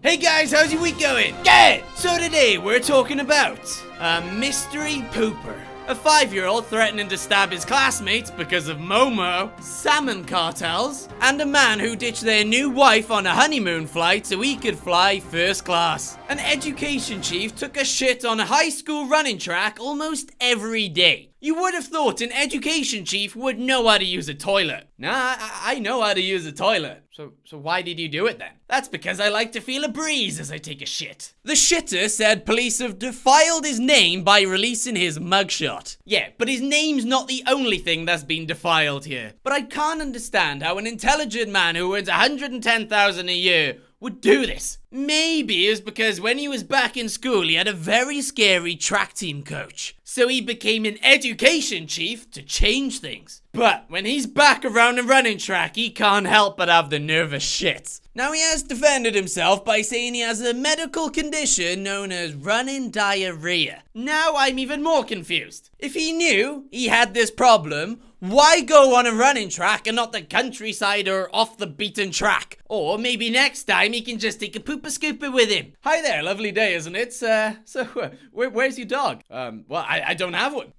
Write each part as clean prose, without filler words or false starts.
Hey guys, how's your week going? Good! So today we're talking about a mystery pooper. A 5-year-old threatening to stab his classmates because of Momo, salmon cartels, and a man who ditched their new wife on a honeymoon flight so he could fly first class. An education chief took a shit on a high school running track almost every day. You would have thought an education chief would know how to use a toilet. Nah, I know how to use a toilet. So why did you do it then? That's because I like to feel a breeze as I take a shit. The shitter said police have defiled his name by releasing his mugshot. Yeah, but his name's not the only thing that's been defiled here. But I can't understand how an intelligent man who earns $110,000 a year would do this. Maybe it's because when he was back in school he had a very scary track team coach. So he became an education chief to change things. But when he's back around the running track, he can't help but have the nervous shits. Now he has defended himself by saying he has a medical condition known as running diarrhea. Now I'm even more confused. If he knew he had this problem, why go on a running track and not the countryside or off the beaten track? Or maybe next time he can just take a pooper scooper with him. Hi there, lovely day, isn't it? Where's your dog? Well, I don't have one.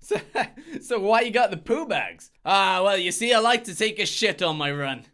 So why you got the poo bags? Well, you see, I like to take a shit on my run.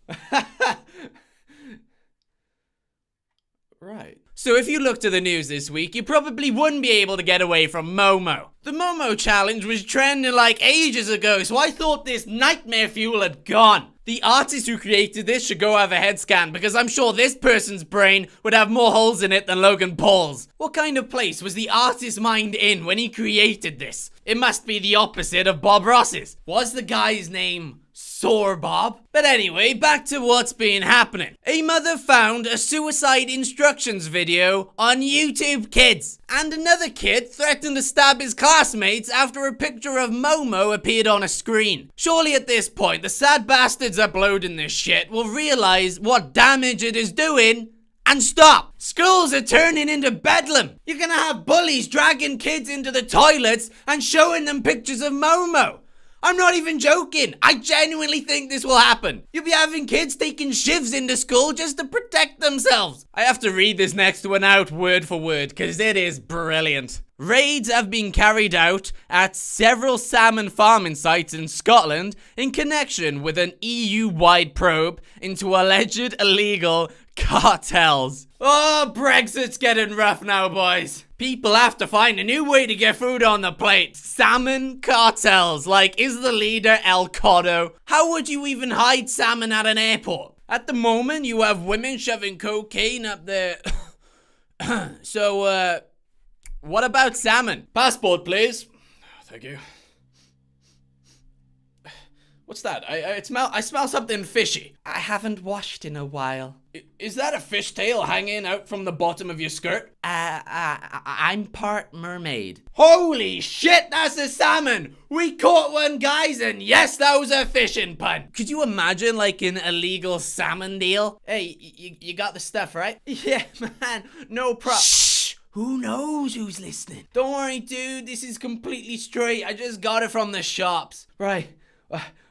Right. So if you looked at the news this week, you probably wouldn't be able to get away from Momo. The Momo challenge was trending like ages ago, so I thought this nightmare fuel had gone. The artist who created this should go have a head scan because I'm sure this person's brain would have more holes in it than Logan Paul's. What kind of place was the artist's mind in when he created this? It must be the opposite of Bob Ross's. Was the guy's name Sore Bob? But anyway, back to what's been happening. A mother found a suicide instructions video on YouTube Kids. And another kid threatened to stab his classmates after a picture of Momo appeared on a screen. Surely at this point, the sad bastards uploading this shit will realize what damage it is doing and stop. Schools are turning into bedlam. You're gonna have bullies dragging kids into the toilets and showing them pictures of Momo. I'm not even joking. I genuinely think this will happen. You'll be having kids taking shivs into school just to protect themselves. I have to read this next one out word for word because it is brilliant. Raids have been carried out at several salmon farming sites in Scotland in connection with an EU-wide probe into alleged illegal cartels. Oh, Brexit's getting rough now, boys. People have to find a new way to get food on the plate. Salmon cartels. Like, is the leader El Cotto? How would you even hide salmon at an airport? At the moment, you have women shoving cocaine up their... So, what about salmon? Passport, please. Thank you. What's that? I smell something fishy. I haven't washed in a while. Is that a fishtail hanging out from the bottom of your skirt? I'm part mermaid. Holy shit, that's a salmon! We caught one, guys, and yes, that was a fishing pun. Could you imagine like an illegal salmon deal? Hey, you got the stuff, right? Yeah, man, no problem. Shh! Who knows who's listening? Don't worry, dude, this is completely straight. I just got it from the shops. Right.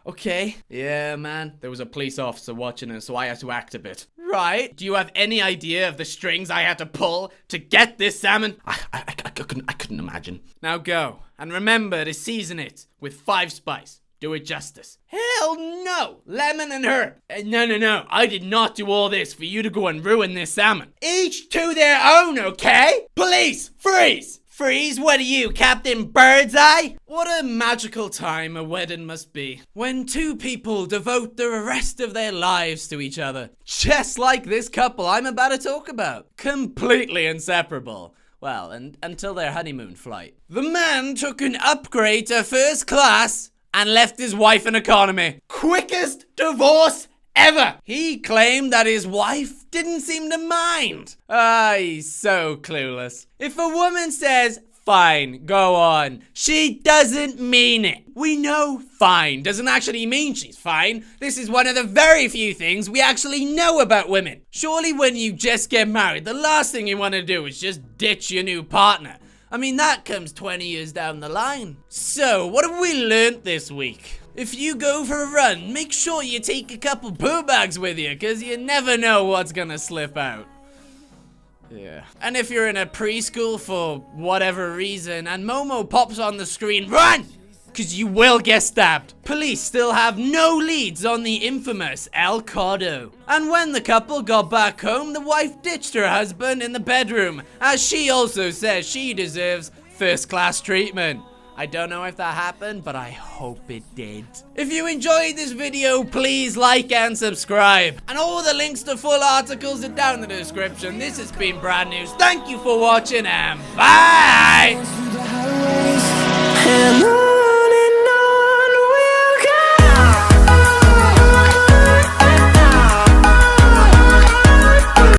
Okay. Yeah, man. There was a police officer watching us, so I had to act a bit. Right. Do you have any idea of the strings I had to pull to get this salmon? I couldn't imagine. Now go. And remember to season it with 5 spice. Do it justice. Hell no! Lemon and herb. No. I did not do all this for you to go and ruin this salmon. Each to their own, okay? Police, freeze! Freeze, what are you, Captain Birdseye? What a magical time a wedding must be. When two people devote the rest of their lives to each other. Just like this couple I'm about to talk about. Completely inseparable. Well, until their honeymoon flight. The man took an upgrade to first class and left his wife in economy. Quickest divorce ever. He claimed that his wife didn't seem to mind. He's so clueless. If a woman says, fine, go on, she doesn't mean it. We know fine doesn't actually mean she's fine. This is one of the very few things we actually know about women. Surely when you just get married, the last thing you want to do is just ditch your new partner. I mean, that comes 20 years down the line. So, what have we learnt this week? If you go for a run, make sure you take a couple poo bags with you, because you never know what's gonna slip out. Yeah. And if you're in a preschool for whatever reason and Momo pops on the screen, run! Because you will get stabbed. Police still have no leads on the infamous El Cordo. And when the couple got back home, the wife ditched her husband in the bedroom, as she also says she deserves first-class treatment. I don't know if that happened, but I hope it did. If you enjoyed this video, please like and subscribe. And all the links to full articles are down in the description. This has been Brad News. Thank you for watching and bye!